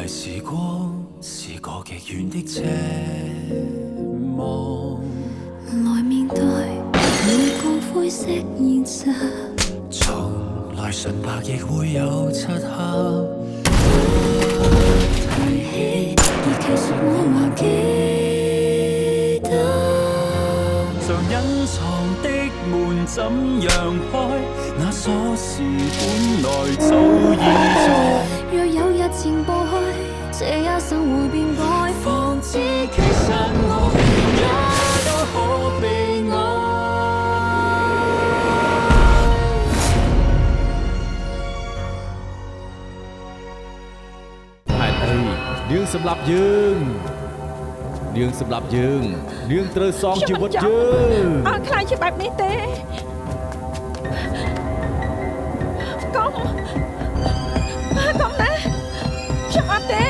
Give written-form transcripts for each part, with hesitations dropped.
提時光是個極遠的奢望，來面對每個灰色現實，從來純白亦會有漆黑。提起，而其實我還記得，常隱藏的門怎樣開？那鎖匙本來早已在。若有日前步去，這一生會變改，方知其實我也都可被愛。ហេតុអីនាងសម្លាប់យើងនាងសម្លាប់យើងនាងត្រូវសងជីវិតយើងអត់ខ្លាចជាបែបនេះទេកុំណាខ្ញុំអត់ទេ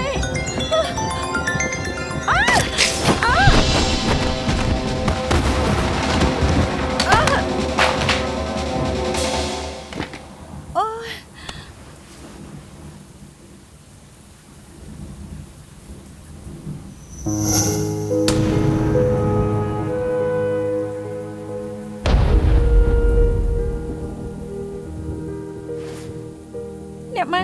អ្នកម៉ា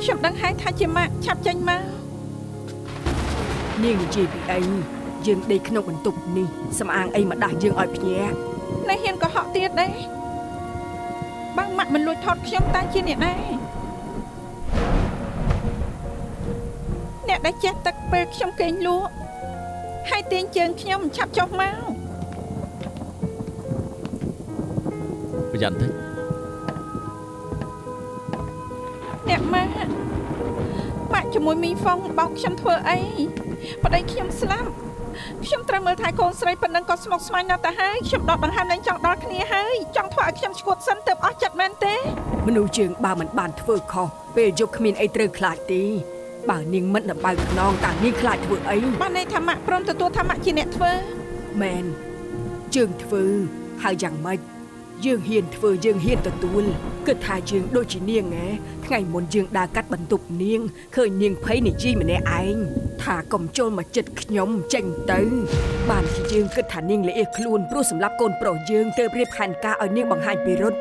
ខ្ញុំដឹងហើយថាជាម៉ាក់ឆាប់ចេញមកនាងនិយាយពីអីយើងដេកក្នុងបន្ទប់នេះសំអាងអីមកដាស់យើងឲ្យភ្ញាក់នៅហ៊ានកុហកទៀតដែរបើម៉ាក់មិនលួចថតខ្ញុំតែជាអ្នកដែរអ្នកដែលចេះទឹកពេលខ្ញុំគេងលក់ហើយទាញជើងខ្ញុំឆាប់ចុះមកប្រយ័ត្នតិចអ្នកម៉ាក់ជាមួយមីហ្វុងបោកខ្ញុំធ្វើអីប្តីខ្ញុំស្លាប់ខ្ញុំត្រូវមើលថែកូនស្រីប៉ុណ្ណឹងក៏ស្មុគស្មាញណាស់ទៅហើយខ្ញុំដកដង្ហើមលែងចង់ដល់គ្នាហើយចង់ធ្វើឲ្យខ្ញុំឈួតសិនទើបអស់ចិត្តមែនទេមនុស្សជើងបើមិនបានធ្វើខុសពេលយប់គ្មានអីត្រូវខ្លាចទេបើនាងមិនដបើកខ្នងតើនាងខ្លាចធ្វើអីបានន័យថាម៉ាក់ព្រមទទួលថាម៉ាក់ជាអ្នកធ្វើមែនជើងធ្វើហើយយ៉ាងម៉េចយើងហ៊ានធ្វើយើងហ៊ានទទួលគិតថាយើងដូចជានាងថ្ងៃមុនយើងដើរកាត់បន្ទប់នាងឃើញនាងភ័យនិយាយម្នាក់ឯងថាកុំចូលមកចិត្តខ្ញុំចេញទៅបានជាយើងគិតថានាងល្អៀសខ្លួនព្រោះសម្រាប់កូនប្រុសយើងទើបរៀបផែនការឲ្យនាងបង្ហាញពីរត់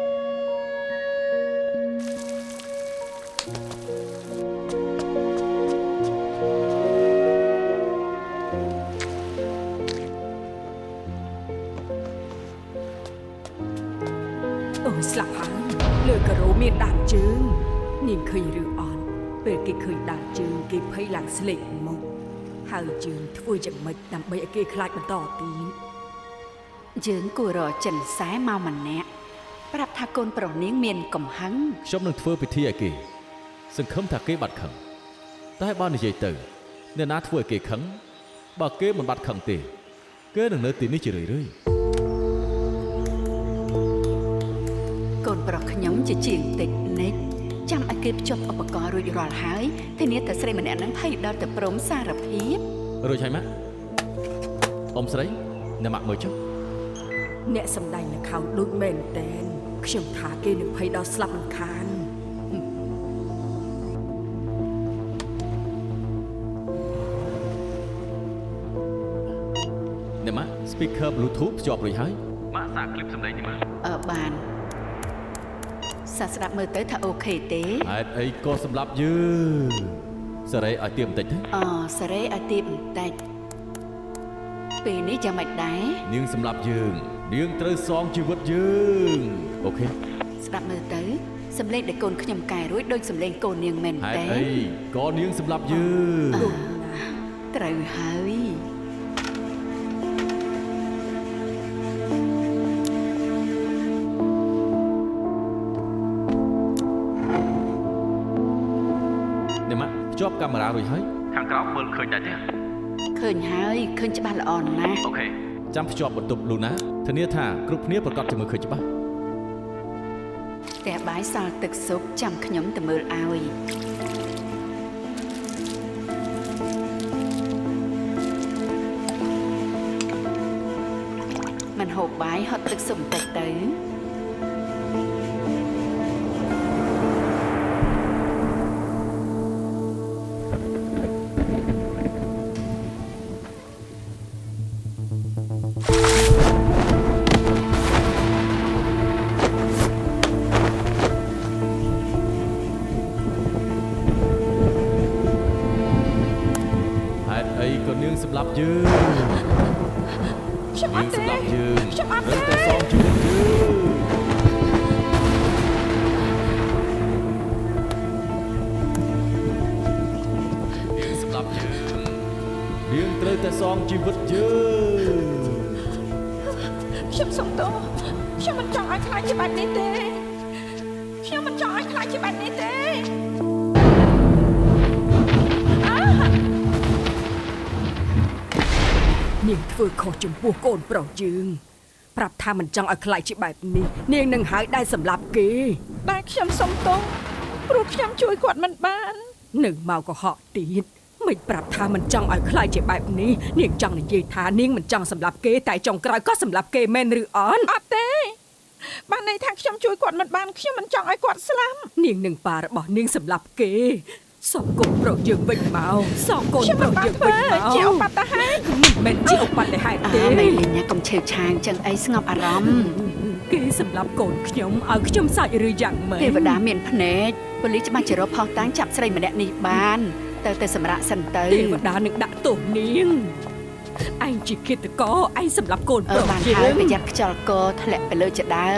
ស្លាប់ហើយលើការ៉ូមានដានជើងនាងឃើញឬអត់ពេលគេឃើញដានជើងគេភ័យឡើងស្លេកមកហើយយើងធ្វើយ៉ាងម៉េចដើម្បីឲ្យគេខ្លាចបន្តទៀតយើងគួររកចិនសែមកម្នាក់ប្រាប់ថាកូនប្រុសនាងមានកំហឹងខ្ញុំនឹងធ្វើពិធីឲ្យគេសង្ឃឹមថាគេបាត់ខឹងតែបើនិយាយទៅអ្នកណាធ្វើឲ្យគេខឹងបើគេមិនបាត់ខឹងទេគេនឹងនៅទីនេះជារឿយៗកូនប្រុសខ្ញុំជាជាងតិចនិចចាំឲ្យគេភ្ជាប់ឧបករណ៍រួចរាល់ហើយធានាតែស្រីម្នាក់នឹងភ័យដល់ទៅព្រមសារភាពរួចហើយម៉ាក់អ៊ំស្រីអ្នកម៉ាក់មើលចុះអ្នកសំដែងល្ខោនដូចមែនតែនខ្ញុំថាគេនឹងភ័យដល់ស្លាប់មិនខានអ្នកម៉ាក់ speaker Bluetooth ភ្ជាប់រួចហើយម៉ាក់សាកคลิปសំឡេងនេះមើលបានសាស្រាប់មើលទៅថាអូខេទេហេតុអីក៏សម្លាប់យើងសេរីឲ្យទៀបបន្តិចទេសេរីឲ្យទៀបបន្តិចពេលនេះយ៉ាងម៉េចដែរនាងសម្លាប់យើងនាងត្រូវសងជីវិតយើងអូខេស្ដាប់មើលទៅសម្លេងដែលកូនខ្ញុំកែរួចដូចសម្លេងកូននាងមែនទេហេតុអីក៏នាងសម្លាប់យើងត្រូវហើយភ្ជាប់កាមេរ៉ារួចហើយខាងក្រោមមើលឃើញដែរទេឃើញហើយឃើញច្បាស់ល្អណាស់អូខេចាំភ្ជាប់បន្ទប់លូណាធានាថាគ្រប់គ្នាប្រកាសជាមើលឃើញច្បាស់ផ្ទះបាយសល់ទឹកស៊ុបចាំខ្ញុំទៅមើលឲ្យមិនហូបបាយហត់ទឹកស៊ុបបន្តិចទៅ យើង ខ្ញុំអត់ទេ សម្រាប់យើង ខ្ញុំអត់ ត្រូវ ទេ តែសងជីវិតយើងសម្រាប់យើងនាងត្រូវតែសងជីវិតយើង ខ្ញុំសុំទោសខ្ញុំមិនចង់ឲ្យខ្លាចជាបែបនេះទេខ្ញុំមិនចង់ឲ្យខ្លាចជាបែបនេះទេនាងធ្វើខុសចំពោះកូនប្រុសយើងប្រាប់ថាមិនចង់ឲ្យខ្លាចជាបែបនេះនាងនឹងហើយដែរសម្លាប់គេ តែខ្ញុំសុំទោសព្រោះខ្ញុំជួយគាត់មិនបាន នៅមកកុហកទៀតមិនប្រាប់ថាមិនចង់ឲ្យខ្លាចជាបែបនេះនាងចង់និយាយថានាងមិនចង់សម្លាប់គេតែចុងក្រោយក៏សម្លាប់គេមែនឬអត់ អត់ទេបានន័យថាខ្ញុំជួយគាត់មិនបានខ្ញុំមិនចង់ឲ្យគាត់ស្លាប់ នាងនឹងប៉ារបស់នាងសម្លាប់គេសងកូនប្រុសយើងវិញមកសងកូន ខ្ញុំ ប្រុស មិនបាន យើង ធ្វើ វិញមក ជាឧបតហេតុ មិនមែនជាឧបទ្ទហេតុទេ មេលីណាកុំឆេវឆាងចឹងអីស្ងប់អារម្មណ៍ គេសម្លាប់កូនខ្ញុំឲ្យខ្ញុំសាច់ឬយ៉ាងម៉េច ទេវតាមានភ្នែកប៉ូលីសច្បាស់ជារកផុសតាំងចាប់ស្រីម្នាក់នេះបានទៅសម្រាប់សិនទៅ ទេវតានឹងដាក់ទោសនាងឯងជាឃាតករឯងសម្លាប់កូនប្រុស បាន យើ ហើយ ង ប្រយ័ត្នខ្យល់កធ្លាក់ទៅលើចដើ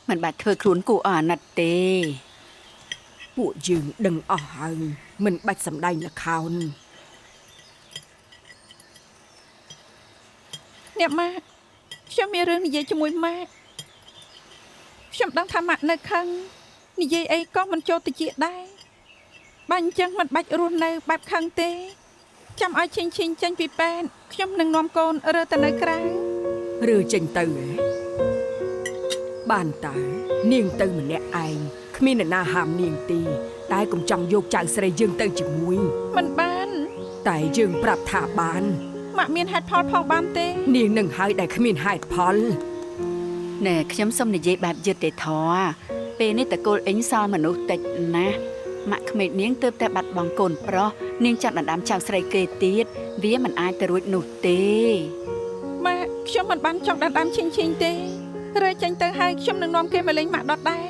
មិនបាច់ធ្វើខ្លួនគួរអាណិតទេ ពួកយើងដឹងអស់ហើយមិនបាច់សម្ដែងល្ខោន អ្នកម៉ាក់ខ្ញុំមានរឿងនិយាយជាមួយម៉ាក់ខ្ញុំដឹងថាម៉ាក់នៅខឹងនិយាយអីក៏មិនចូលទៅជាដែរបើអញ្ចឹងមិនបាច់រស់នៅបែបខឹងទេចាំឲ្យឈិញចេញពីពេទ្យខ្ញុំនឹងនាំកូនរើទៅនៅក្រៅ ឬចេញទៅហ៎បានតើនាងទៅម្នាក់ឯងគ្មានអ្នកណាហាមនាងទេតែកុំចង់យកចៅស្រីយើងទៅជាមួយ មិនបាន តែយើងប្រាប់ថាបាន ម៉ាក់មានហេតុផលផងបានទេ នាងនឹងហើយដែលគ្មានហេតុផល ណែខ្ញុំសុំនិយាយបែបយុត្តិធម៌ពេលនេះតកូលអ៊ីងសល់មនុស្សតិចណាស់ម៉ាក់ក្មេកនាងទើបតែបាត់បង់កូនប្រុសនាងចាប់ដណ្ដើមចៅស្រីគេទៀតវាមិនអាចទៅរួចនោះទេ ម៉ាក់ខ្ញុំមិនបានចង់ដណ្ដើមឈិញទេរើចេញទៅហើយខ្ញុំនឹងនាំគេមកលេងម៉ាក់ដដែល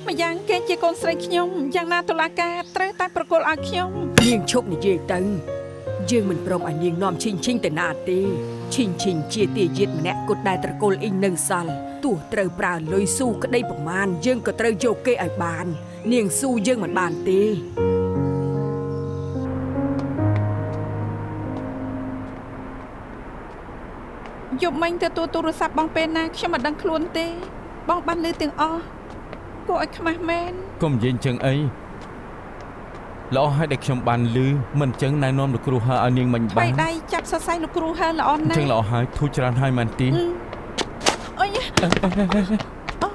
ម្យ៉ាងគេជាកូនស្រីខ្ញុំយ៉ាងណាតុលាការត្រូវតែប្រគល់ឲ្យខ្ញុំ នាងឈប់និយាយទៅយើងមិនព្រមឲ្យនាងនាំឈិញទៅណាទេឈិញជាទាយាទម្នាក់គត់ដែលត្រកូលអ៊ីងនៅសល់ទោះត្រូវប្រើលុយស៊ូក្តីប្រមាណយើងក៏ត្រូវយកគេឲ្យបាននាងស៊ូយើងមិនបានទេ យប់មិញទទួលទូរស័ព្ទបងពេលណាខ្ញុំមិនដឹងខ្លួនទេបងបានលើទាំងអស់គួរឲ្យខ្មាស់មែន កុំនិយាយអញ្ចឹងអីល្អហើយដែលខ្ញុំបានលឺមិនអញ្ចឹងណែនាំលោកគ្រូហើឲ្យនាងមិញ ថ្ បា មី ន ដៃចាប់សរសៃលោកគ្រូហើល្អ អញ្ ណា ចឹង ស់ ល្អហើយធូរច្រើនហើយមែនទី អុយ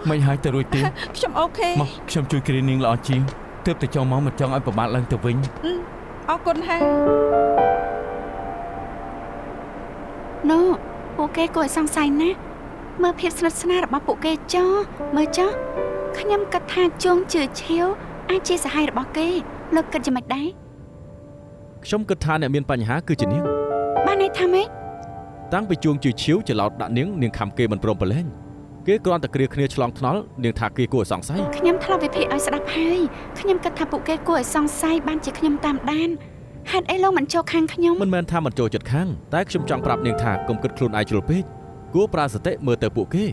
មិនហើយទៅរួចទេ ខ្ញុំអូខេ មកខ្ញុំជួយគ្រានាងល្អជាងទើបតែចង់មកមិនចង់ឲ្យប្រមាថឡើងទៅវិញ អរគុណហើយ ណូពួកគេគួរឲ្យសង្ស័យណាស់មើលភាពស្និទ្ធស្នាលរបស់ពួកគេចុះមើលចុះខ្ញុំគិតថាជងជឿឈាវអាចជាសហាយរបស់គេលោកគិតយ៉ាងម៉េចដែរ ខ្ញុំគិតថាអ្នកមានបញ្ហាគឺជានាង បានន័យថាម៉េច តាំងពីជួងជឿឈៀវច្រឡោតដាក់នាងខំគេមិនព្រមប្រឡែងគេគ្រាន់តែគ្រាគ្នាឆ្លងថ្នល់នាងថាគេគួរឲ្យសង្ស័យ ខ្ញុំធ្លាប់វិភាគឲ្យស្ដាប់ហើយខ្ញុំគិតថាពួកគេគួរឲ្យសង្ស័យបានជាខ្ញុំតាមដានហេតុអីលោកមិនចូលខាងខ្ញុំ មិនមែនថាមិនចូលចិត្តខាងតែខ្ញុំចង់ប្រាប់នាងថាកុំគិតខ្លួនឯងជ្រុលពេកគួរប្រើសតិមើលទៅពួកគេ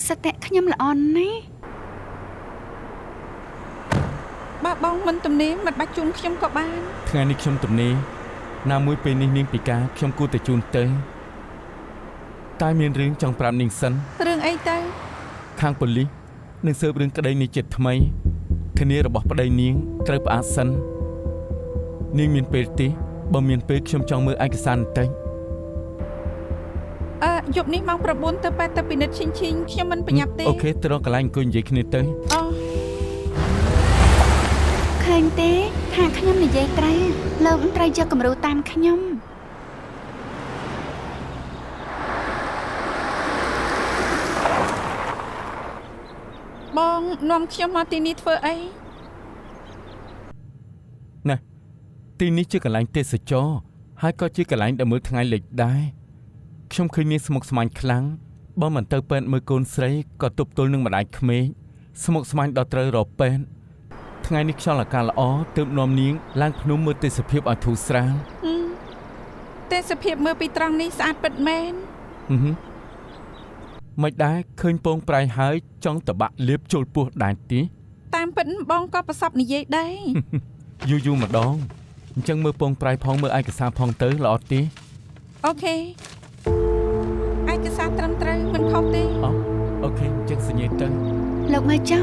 សតិខ្ញុំល្អណាស់ បើបងមិនទំនេរមិនបាច់ជូនខ្ញុំក៏បាន ថ្ងៃនេះខ្ញុំទំនេរណាមួយពេលនេះនាងពិការខ្ញុំគួរតែជូនទៅតែមានរឿងចង់ប្រាប់នាងសិន រឿងអីទៅ ខាងប៉ូលីសនឹងស៊ើបរឿងក្តីនេះចិត្តថ្មីធានារបស់ប្តីនាងត្រូវផ្អាកសិននាងមានពេលទេបើមានពេលខ្ញុំចង់មើលឯកសារបន្តិច យប់នេះម៉ោង 9 ទៅ8ទៅពិនិត្យឈិញខ្ញុំមិនប្រញាប់ទេ អូខេទៅរកកន្លែងអង្គុយនិយាយគ្នាទៅ អូ ឃើញទេថាខ្ញុំនិយាយត្រូវលោកមិនត្រូវយកគំរូតាមខ្ញុំ អ បងនាំខ្ញុំមកទីនេះធ្វើអី ណាទីនេះជាកន្លែងទេសចរហើយក៏ជាកន្លែងដែលមើលថ្ងៃលិចដែរខ្ញុំឃើញនាងស្មុគស្មាញខ្លាំងបើមិនទៅពេទ្យមើលកូនស្រីក៏ទប់ទល់នឹងម្ដាយក្មេកស្មុគស្មាញដល់ត្រូវរកពេទ្យថ្ងៃនេះខ្យល់អាកាសល្អទើបនាំនាងឡើងភ្នំមើលទេសភាពឲ្យធូរស្រាល ទេសភាពមើលពីត្រង់នេះស្អាតពិតមែន មិនដែរឃើញពងប្រៃហើយចង់តបាក់លៀបជុលពោះដែរទី តាមពិតបងក៏ប្រសពនិយាយដែរ យូរម្ដងអញ្ចឹងមើលពងប្រៃផងមើលឯកសារផងទៅល្អទី អូខេឯកសារត្រឹមត្រូវមិនខុសទេ អូខេអញ្ចឹងសញ្ញាទៅ លោកមើលចុះ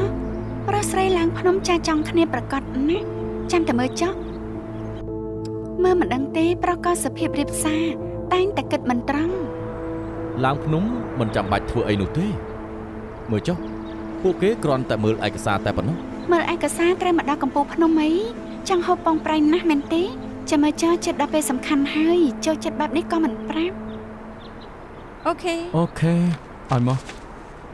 ប្រុសស្រីឡើងភ្នំចាស់ចង់គ្នាប្រកាសណាចាំតែមើលចុះមើលមិនដឹងទេប្រុសក៏សភាពរៀបសារតែងតែគិតមិនត្រង់ ឡើងភ្នំមិនចាំបាច់ធ្វើអីនោះទេមើលចុះពួកគេគ្រាន់តែមើលឯកសារតែប៉ុណ្ណោះ មើលឯកសារត្រូវមកដល់កំពូលភ្នំអីចង់ហូបពងប្រៃណាស់មែនទេចាំមើលចុះចិត្តដល់ពេលសំខាន់ហើយចូលចិត្តបែបនេះក៏មិនប្រាប់ អូខេ អូខេឲ្យមក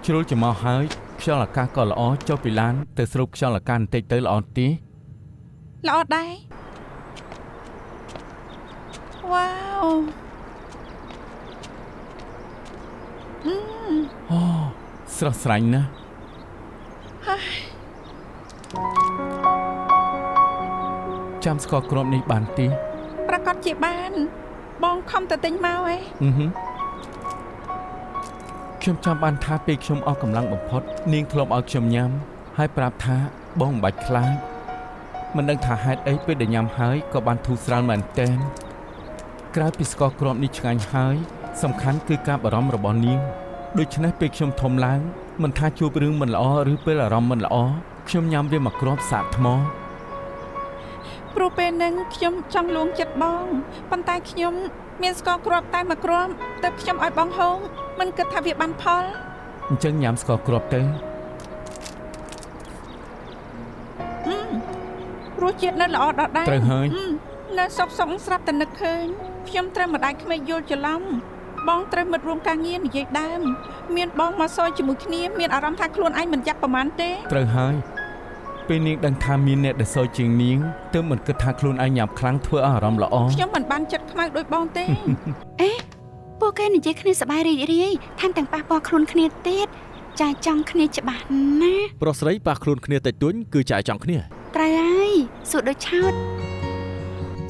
ជ្រុលចំមកហើយខ្យល់អាកាសក៏ល្អចុះពីឡានទៅស្រូបខ្យល់អាកាសបន្តិចទៅល្អទី ល្អដែរវ៉ាវ អូស្រស់ស្រាញ់ណាស់ចាំស្ករគ្រាប់នេះបានទី ប្រកាសជាបានបងខំទៅទិញមកឯង ខ្ញុំចាំបានថាពេលខ្ញុំអស់កម្លាំងបំផុតនាងធ្លាប់ឲ្យខ្ញុំញ៉ាំហើយប្រាប់ថាបងមិនបាច់ខ្លាចមិនដឹងថាហេតុអីពេលដែលញ៉ាំហើយក៏បានធូរស្រាលមែនទែនក្រៅពីស្ករគ្រាប់នេះឆ្ងាញ់ហើយសំខាន់គឺការបារម្ភរបស់នាងដូច្នេះពេលខ្ញុំធំឡើងមិនថាជួបរឿងមិនល្អឬពេលអារម្មណ៍មិនល្អខ្ញុំញ៉ាំវាមកគ្រាប់សាកថ្ម ព្រោះពេលហ្នឹងខ្ញុំចង់លួងចិត្តបងប៉ុន្តែខ្ញុំមានស្ករគ្រាប់តែមួយគ្រាប់តែខ្ញុំឲ្យបងហូងមិនគិតថាវាបានផល អញ្ចឹងញ៉ាំស្ករគ្រាប់ទៅ រសជាតិនៅល្អដដែល ត្រូវហើយ នៅសុកសុកស្រាប់តែនឹកឃើញខ្ញុំត្រូវម្ដាយក្មេកយល់ច្រឡំបងត្រូវមិត្តរួមការងារនិយាយដើមមានបងមកសយជាមួយគ្នាមានអារម្មណ៍ថាខ្លួនឯងមិនយ៉ាប់ប្រមាណទេ ត្រូវហើយពេលនាងដឹងថាមានអ្នកដែលសយជាងនាងទើបមិនគិតថាខ្លួនឯងញ៉ាំខ្លាំងធ្វើឲ្យអារម្មណ៍ល្អ ខ្ញុំមិនបានចិត្តខ្មៅដូចបងទេ អេពួកគេនិយាយគ្នាសប្បាយរីករាយថែមទាំងប៉ះពាល់ខ្លួនគ្នាទៀតចាចង់គ្នាច្បាស់ណាស់ ប្រុសស្រីប៉ះខ្លួនគ្នាតិចតួចគឺចាយចង់គ្នា ត្រូវហើយសួរដូចឆោត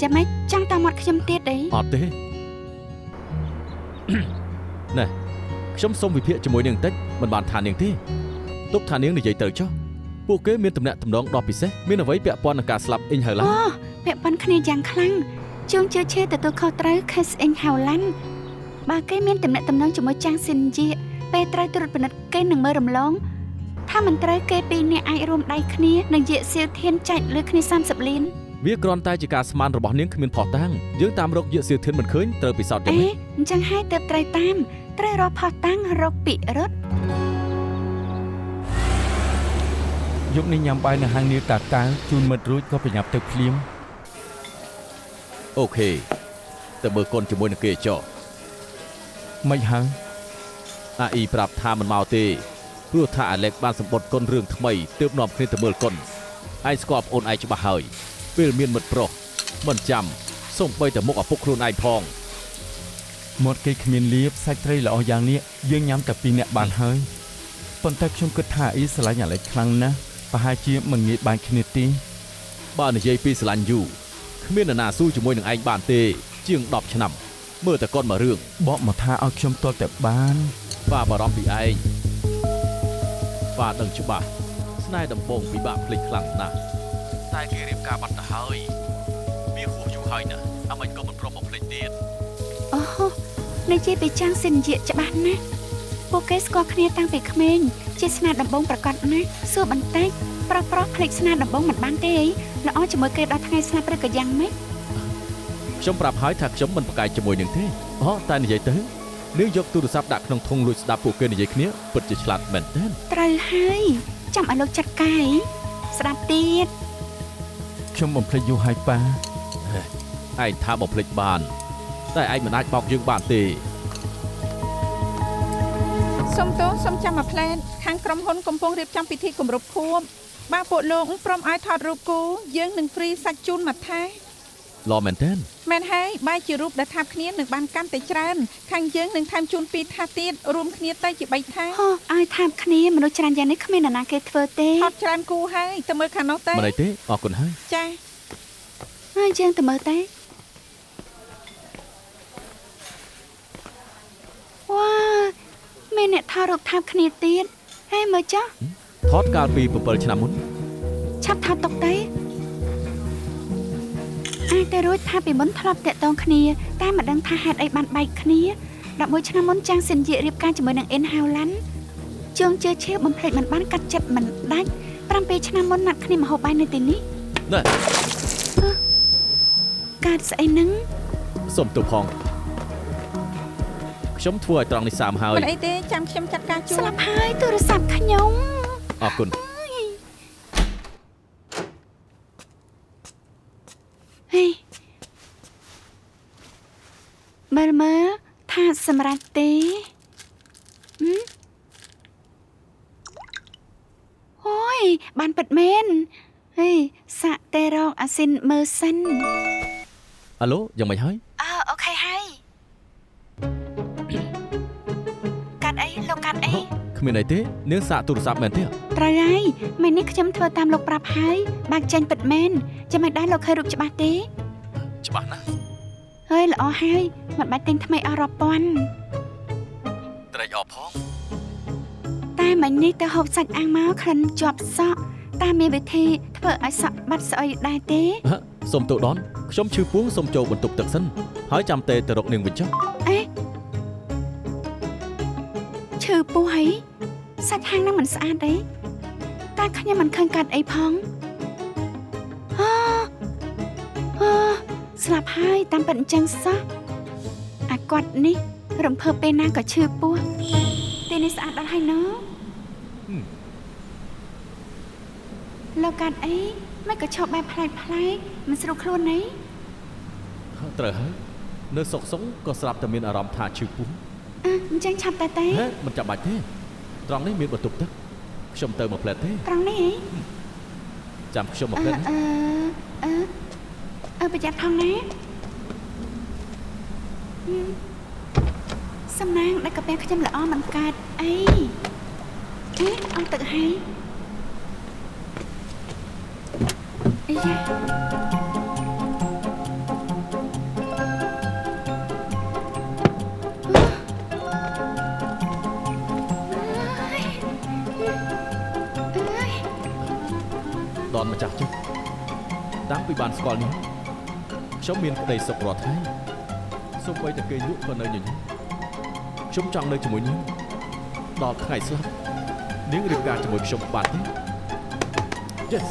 ចាំមិនចង់តាមមាត់ខ្ញុំទៀតអី អត់ទេ ណែខ្ញុំសូមវិភាគជាមួយនាងតិចមិនបានថានាងទេទុកថានាងនិយាយទៅចុះពួកគេមានទំនាក់ទំនងដ៏ពិសេសមានអ្វីពាក់ព័ន្ធនឹងការស្លាប់អ៊ីងហៅឡា អូពាក់ព័ន្ធគ្នាយ៉ាងខ្លាំងជួងជឿឈេទទួលខុសត្រូវខេសអ៊ីងហៅឡាន់បើគេមានទំនាក់ទំនងជាមួយចាងស៊ីនជាពេលត្រូវត្រួតពិនិត្យគេនឹងមើលរំលងថាមិនត្រូវគេពីរនាក់អាចរួមដៃគ្នានឹងយាកសៀវធានចែកលើគ្នា30លាន វាគ្រាន់តែជាការស្មានរបស់នាងគ្មានផុសតាំងយើងតាមរកយកសៀវធានមិនឃើញត្រូវពិសោធន៍យ៉ាងម៉េច អញ្ចឹងហើយទើបត្រូវតាមត្រូវរកផុសតាំងរកពិរុទ្ធ យប់នេះញ៉ាំបាយនៅហាងនាងតាតាជូនមិត្តរួចក៏ប្រញាប់ទៅភ្លាម អូខេទៅមើលកូនជាមួយនឹងគេចុះ មិនហើយ អាអ៊ីប្រាប់ថាមិនមកទេព្រោះថាអាឡែកបានសម្បត្តិកូនរឿងថ្មីទើបនាំគ្នាទៅមើលកូនឯងស្គាល់ប្អូនឯងច្បាស់ហើយពេលមានមិត្តប្រុសមិនចាំសូម្បីតែមុខឪពុកខ្លួនឯងផង មាត់គេគ្មានលៀបសាច់ត្រីល្អយ៉ាងនេះយើងញ៉ាំតែ2នាក់បានហើយប៉ុន្តែខ្ញុំគិតថាអ៊ីស្រឡាញ់អាឡែកខ្លាំងណាស់ប្រហែលជាមិនងាយបានគ្នាទេ បើនិយាយពីស្រឡាញ់យូរគ្មាននរណាស៊ូជាមួយនឹងឯងបានទេជាង10ឆ្នាំមើលតែកូនមករឿង បកមកថាឲ្យខ្ញុំទាល់តែបាន បាបារម្ភពីឯងបាដឹងច្បាស់ស្នេហ៍ដំបងពិបាកភ្លេចខ្លាំងណាស់តែគេរៀបការបាត់ទៅហើយវាហួសយូរហើយណាស់អ្មេចក៏មិនព្រមមកភ្លេចទៀត អូនិយាយពីចាងសិនជាច្បាស់ណាស់ពួកគេស្គាល់គ្នាតាំងពីក្មេងជាស្នាដំបងប្រកាសណាស់សួរបន្តិចប្រុសភ្លេចស្នាដំបងមិនបានទេអីល្អជាមួយគេដល់ថ្ងៃស្លាប់ឬក៏យ៉ាងម៉េច ខ្ញុំប្រាប់ហើយថាខ្ញុំមិនប្រកែកជាមួយនឹងទេអូតែនិយាយទៅនាងយកទូរស័ព្ទដាក់ក្នុងធុងលួចស្ដាប់ពួកគេនិយាយគ្នាពិតជាឆ្លាតមែនទែន ត្រូវហើយចាំឲ្យលោកចាត់ការស្ដាប់ទៀត ខ្ញុំបំភ្លេចយូរហើយប៉ា ឯងថាបំភ្លេចបានតែឯងមិនអាចបោកយើងបានទេ សុំទោសសុំចាំមួយផ្លែតខាងក្រុមហ៊ុនកំពុងរៀបចំពិធីគម្រប់ខួបបើពួកលោកព្រមឲ្យថតរូបគូយើងនឹងហ្វ្រីសាច់ជូនមួយថែ ល្អមែនទេ មែនហើយបាយជារូបដែលថាប់គ្នានឹងបានកាន់តែច្រើនខាងយើងនឹងថែមជូន2ថាទៀតរួមគ្នាទៅជា3ថា ហោះឲ្យថាប់គ្នាមនុស្សច្រើនយ៉ាងនេះគ្មាននរណាគេធ្វើទេ ថតច្រើនគូហើយទៅមើលខាងនោះទៅ មិនអីទេអរគុណហើយ ចា ហើយយើងទៅមើលទេវ៉ាមានអ្នកថតរូបថាប់គ្នាទៀតហេមើលចុះ ថតកាលពី7ឆ្នាំមុន ឆាប់ថតតុកទេអាចតែរួចថាពីមុនធ្លាប់តាក់ទងគ្នាតែមិនដឹងថាហេតុអីបានបែកគ្នា11ឆ្នាំមុនចាងសិនជារៀបការជាមួយនឹងអ៊ិនហៅឡាន់ជើងជើឈៀបំភ្លេចមិនបានកាត់ចិត្តមិនដាច់7ឆ្នាំមុនណាត់គ្នាមកហូបបាយនៅទីនេះ ណែ កើតស្អីហ្នឹង សុំទោសផងខ្ញុំធ្វើឲ្យត្រង់នេះសាមហើយ មិនអីទេចាំខ្ញុំចាត់ការជូន ស្លាប់ហើយទូរស័ព្ទខ្ញុំ អរគុណ ហេមើលថាសម្រាប់ទេអូយបានពិតមែនហេសាក់តែរកអាស៊ីនមើលសិន អាឡូយ៉ាងម៉េចហើយ អូខេហើយកាត់អីលោកកាត់អី គ្មានអីទេនាងសាកទូរស័ព្ទមែនទេ ត្រូវហើយមិញនេះខ្ញុំធ្វើតាមលោកប្រាប់ហើយបើកចេញពិតមែនចាំមិនដែរលោកឃើញរូបច្បាស់ទេ ច្បាស់ណាស់ ហើយល្អហើយមិនបាច់ទិញថ្មីអស់រាប់ពាន់ ត្រេកអរផង តែមិញនេះទៅហូបសាច់អាំងមកក្លិនជាប់សក់តែមានវិធីធ្វើឲ្យសក់បាត់ស្អុយដែរទេ សុំទោសដនខ្ញុំឈឺពោះសុំចូលបន្ទប់ទឹកសិនហើយចាំទេទៅរកនាងវិញចុះ អេឈឺពោះហីសាច់ហាងហ្នឹងមិនស្អាតទេតែខ្ញុំមិនឃើញកាត់អីផងស្លាប់ហើយតាមពិតអញ្ចឹងសោះអាគាត់នេះរំភើបពេលណាក៏ឈឺពោះពេលនេះស្អាតដល់ហើយណូលោកកាត់អីមិនក៏ឈប់បែបផ្លែកមិនស្រួលខ្លួនទេ ត្រូវហើយនៅសុកសុងក៏ស្រាប់តែមានអារម្មណ៍ថាឈឺពោះ អញ្ចឹងឆាប់តែ ហេមិនចាំបាច់ទេត្រង់នេះមានបន្ទប់ទឹកខ្ញុំទៅមួយផ្លែតទេ ត្រង់នេះហី ចាំខ្ញុំមួយផ្លែត ប្រយ័ត្នផងណាសំណាងដែលកាពះខ្ញុំល្អមិនកើតអីអត់ទឹកហើយអីយ៉ាដនម្ចាស់ចុះតាំងពីបានស្គាល់នេះខ្ញុំមានក្តីសុខរាល់ថ្ងៃសូម្បីតែគេលក់ក៏នៅញញឹមខ្ញុំចង់នៅជាមួយនាងដល់ថ្ងៃស្លាប់នាងរៀបការជាមួយខ្ញុំបានទេ Yes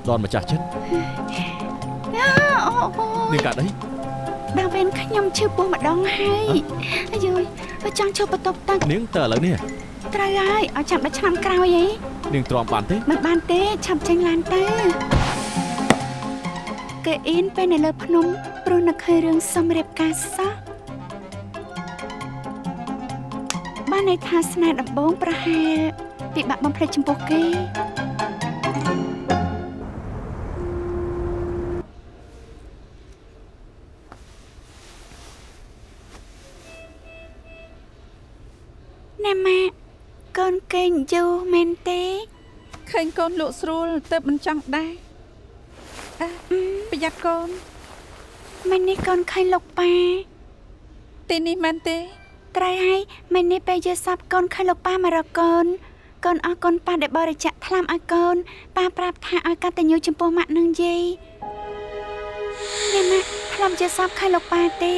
ដនម្ចាស់ចិត្តនាងកាត់អី ដល់ពេលខ្ញុំឈឺពោះម្ដងហើយអាយយចង់ជួបបន្ទប់ទឹក នាងទៅឥឡូវនេះ ត្រូវហើយឲ្យចាំដល់ឆ្នាំក្រោយអី នាងទ្រាំបានទេ មិនបានទេឆាប់ចេញឡានទៅគេអ៊ីនពេលនៅលើភ្នំព្រោះនឹកឃើញរឿងសម្រាប់ការសោះបានន័យថាស្នេហ៍ដំបងប្រហែលពិបាកបំភ្លេចចំពោះគេណែម៉ាក់កូនគេងយូរមែនទេ ឃើញកូនលក់ស្រួលទៅមិនចង់ដែរប្រយ័ត្នកូន មិញនេះកូនឃើញលោកប៉ា ទីនេះមែនទេ ត្រូវហើយមិញនេះពេលយកសពកូនឃើញលោកប៉ាមករកកូនកូនអរគុណប៉ាដែលបរិច្ចាគថ្នាំឲ្យកូនប៉ាប្រាប់ថាឲ្យកតញ្ញូចំពោះម៉ាក់នឹងយាយញ៉ាំម៉ាក់ថ្នាំយកសពឃើញលោកប៉ាទេ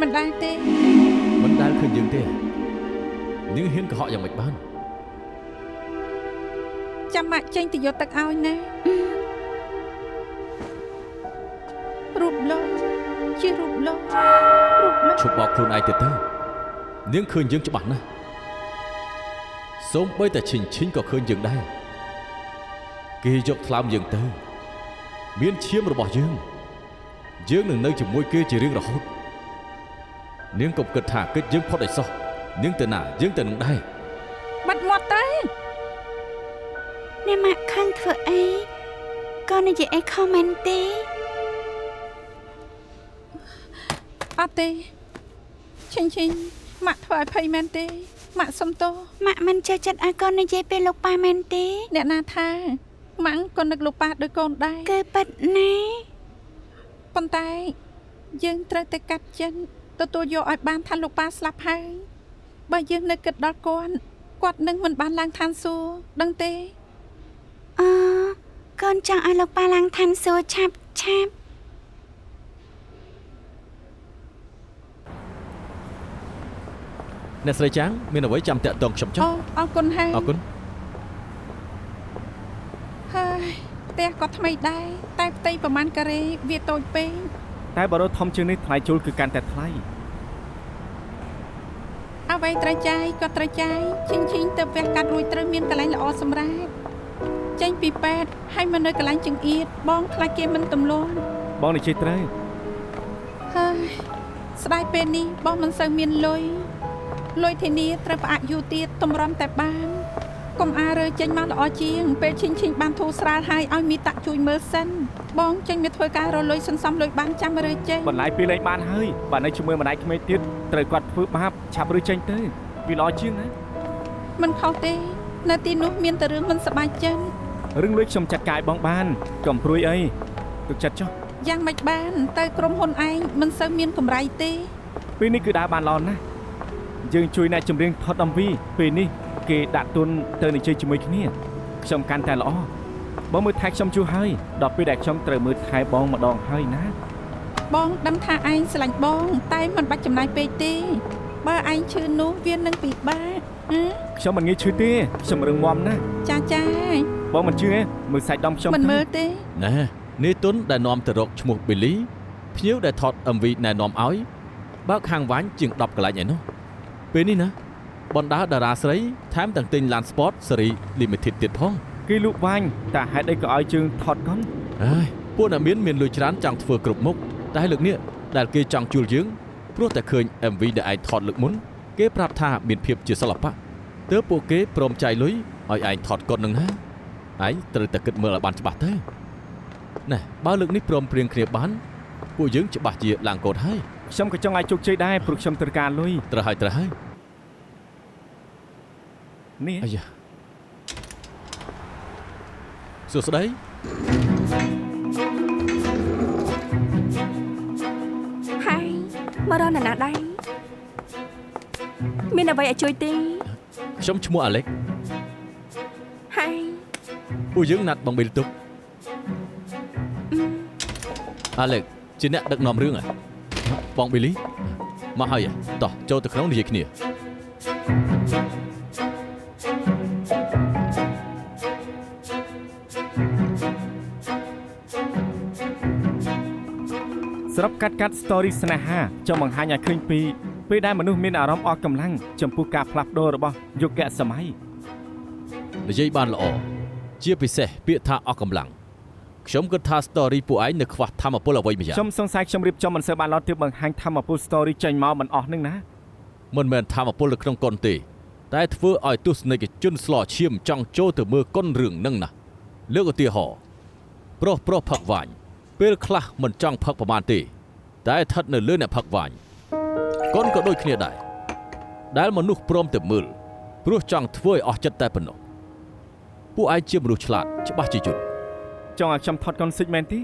មិនដែរទេ មិនដែលឃើញយើងទេនាងហ៊ានកុហកយ៉ាងម៉េចបាន ចាំម៉ាក់ចេញទៅយកទឹកឲ្យណារូបលោកជារូបលោក ឈប់បោកខ្លួនឯងទៅនាងឃើញយើងច្បាស់ណាស់សូម្បីតែឈិញក៏ឃើញយើងដែរគេយកថ្លើមយើងទៅ មានឈាមរបស់យើងនឹងនៅជាមួយគេជារៀងរហូតនាងកុំគិតថាកិច្ចយើងផុតឲ្យសោះនាងទៅណាយើងទៅនឹងដែរ បាត់មាត់ទៅ អ្នកម៉ាក់ខឹងធ្វើអីក៏និយាយអីខមមិនទេ អត់ទេឈិញម៉ាក់ធ្វើឲ្យភ័យមែនទេម៉ាក់សុំទោស ម៉ាក់មិនចេះចិត្តឲ្យកូននិយាយពេលលោកប៉ាមែនទេ អ្នកណាថាម៉ាក់ក៏នឹកលោកប៉ាដោយកូនដែរ គឺប៉ិតណា ប៉ុន្តែយើងត្រូវតែកាត់ចិនទទួលយកឲ្យបានថាលោកប៉ាស្លាប់ហើយបើយើងនៅគិតដល់គាត់នឹងមិនបានឡើងឋានសួគ៌ដឹងទេ អូកូនចង់ឲ្យលោកប៉ាឡើងឋានសួគ៌ឆាប់ អ្នកស្រីចាំងមានអ្វីចាំតាក់ទងខ្ញុំចុះ អូអរគុណហើយ អរគុណ ហើយផ្ទះក៏ថ្មីដែរតែផ្ទៃប្រមាណការ៉េវាតូចពេក តែបើរត់ធំជាងនេះថ្លៃជួលគឺកាន់តែថ្លៃ អ្វីត្រូវចាយក៏ត្រូវចាយឈិញទៅវះកាត់រួចត្រូវមានកន្លែងល្អសម្រាប់ចេញពីពេទ្យហើយមកនៅកន្លែងចង្អៀតបងខ្លាចគេមិនទម្លាប់ បងនិយាយត្រូវ ហើយស្ដាយពេលនេះបងមិនសូវមានលុយធានាត្រូវផ្អាកយូរទៀតតម្រាំតែបានកុំអារើចេញមកល្អជាងពេលឈិញបានធូរស្រាលហើយឲ្យមីតាក់ជួយមើលសិនបងចេញមកធ្វើការរលុយសន្សំលុយបានចាំរើចេញ បន្លាយពីលេងបានហើយបើនៅជាមួយម្ដាយក្មេកទៀតត្រូវគាត់ធ្វើបាបឆាប់រើចេញទៅវាល្អជាងណា មិនខុសទេនៅទីនោះមានតែរឿងមិនសប្បាយចិត្ត រឿងលុយខ្ញុំចាត់ការឲ្យបងបានកុំព្រួយអីទុកចិត្តចុះ យ៉ាងម៉េចបានទៅក្រុមហ៊ុនឯងមិនសូវមានកម្រៃទេ ពេលនេះគឺដើរបានល្អណាស់យើងជួយអ្នកចម្រៀងថត MV ពេលនេះគេដាក់ទុនទៅនិយាយជាមួយគ្នាខ្ញុំកាន់តែល្អបងមើលថែខ្ញុំជួហើយដល់ពេលដែលខ្ញុំត្រូវមើលថែបងម្ដងហើយណា បងដឹងថាឯងស្រឡាញ់បងតែមិនបាច់ចំណាយពេកទេបើឯងឈឺនោះវានឹងពិបាក ខ្ញុំមិនងាយឈឺទេខ្ញុំរឹងមាំណាស់ ចា បងមិនជឿទេមើលសាច់ដុំខ្ញុំ មិនមើលទេ ណែនេះទុនដែលនាំទៅរកឈ្មោះ Billy ភ្ញៀវដែលថត MV ណែនាំឲ្យបើកហាងវ៉ាញ់ជាង10កន្លែងឯនោះពេលនេះណាបណ្ដាតារាស្រីថែមទាំងទិញឡាន Sport Series Limited ទៀតផង គេលក់វ៉ាញ់តែហេតុអីក៏ឲ្យជើងថតកុន ហើយពួកអ្នកមានលុយច្រើនចង់ធ្វើគ្រប់មុខតែលើកនេះដែលគេចង់ជួលយើងព្រោះតែឃើញ MV ដែលឯងថតលើកមុនគេប្រាប់ថាមានភាពជាសិល្បៈទើបពួកគេព្រមចាយលុយឲ្យឯងថតកុននឹងណាឯងត្រូវតែគិតមើលឲ្យបានច្បាស់ទៅណែបើលើកនេះព្រមព្រៀងគ្នាបានពួកយើងច្បាស់ជាឡើងកូនហើយ ខ្ញុំក៏ចង់ឲ្យជោគជ័យដែរព្រោះខ្ញុំត្រូវការលុយ ត្រូវហើយ នេះ អាយ៉ាសួស្ដី ហើយមករកនរណាដែរមានអ្វីឲ្យជួយទេ ខ្ញុំឈ្មោះអាឡិច ហើយ ពួកយើងណាត់បងប៊ីលទុកអាឡិចជាអ្នកដឹកនាំរឿងហ៎បងប៊ីលីមកហើយតោះចូលទៅក្នុងនិយាយគ្នា ស្របកាត់ story ស្នេហាចង់បង្ហាញឲ្យឃើញពីពេលដែលមនុស្សមានអារម្មណ៍អស់កម្លាំងចំពោះការផ្លាស់ប្ដូររបស់យុគសម័យ និយាយបានល្អជាពិសេសពាក្យថាអស់កម្លាំងខ្ញុំគិតថា story ពួកឯងនៅខ្វះធម៌ពលអ្វីម្យ៉ាង ខ្ញុំសង្ស័យខ្ញុំរៀបចំមិនសូវបានល្អទើបបង្ហាញធម្មពល story ចេញមកមិនអស់នឹងណា មិនមែនធម៌ពលនៅក្នុងកុនទេតែធ្វើឲ្យទស្សនិកជនស្លោឈាមចង់ចូលទៅមើលកុនរឿងនឹងណាលើកឧទាហរណ៍ប្រុសផឹកវ៉ាញ់ពេលខ្លះមិនចង់ផឹកប្រមាណទេតែស្ថិតនៅលើអ្នកផឹកវ៉ាញ់កុនក៏ដូចគ្នាដែរដែលមនុស្សព្រមទៅមើលព្រោះចង់ធ្វើឲ្យអស់ចិត្តតែប៉ុណ្ណោះពួកឯងជាមនុស្សឆ្លាតច្បាស់ជាយល់ ចង់ឲ្យខ្ញុំថតកុនសិចមែនទេ